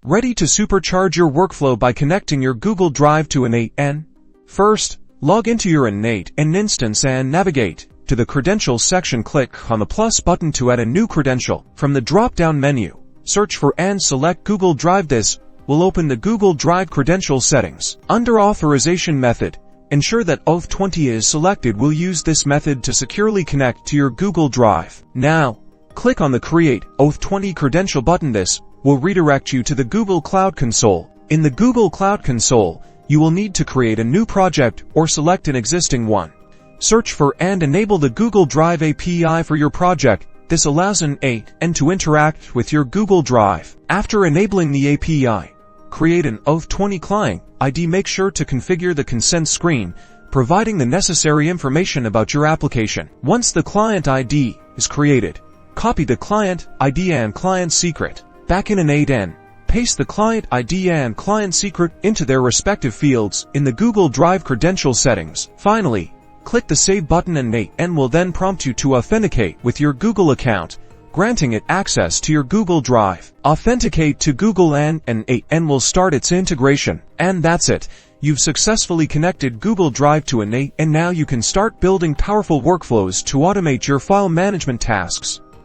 Ready to supercharge your workflow by connecting your Google Drive to N8n? First, log into your N8n instance and navigate to the Credentials section. Click on the plus button to add a new credential. From the drop-down menu, search for and select Google Drive. This will open the Google Drive credential settings. Under Authorization Method, ensure that Auth20 is selected. We'll use this method to securely connect to your Google Drive. Now, click on the Create Auth20 Credential button. This will redirect you to the Google Cloud Console. In the Google Cloud Console, you will need to create a new project or select an existing one. Search for and enable the Google Drive API for your project. This allows N8n to interact with your Google Drive. After enabling the API, create an Auth20 client ID. Make sure to configure the consent screen, providing the necessary information about your application. Once the client ID is created, copy the client ID and client secret. Back in N8n, paste the client ID and client secret into their respective fields in the Google Drive credential settings. Finally, click the Save button. N8n will then prompt you to authenticate with your Google account, granting it access to your Google Drive. Authenticate to Google and N8n will start its integration. And that's it. You've successfully connected Google Drive to N8n. Now you can start building powerful workflows to automate your file management tasks.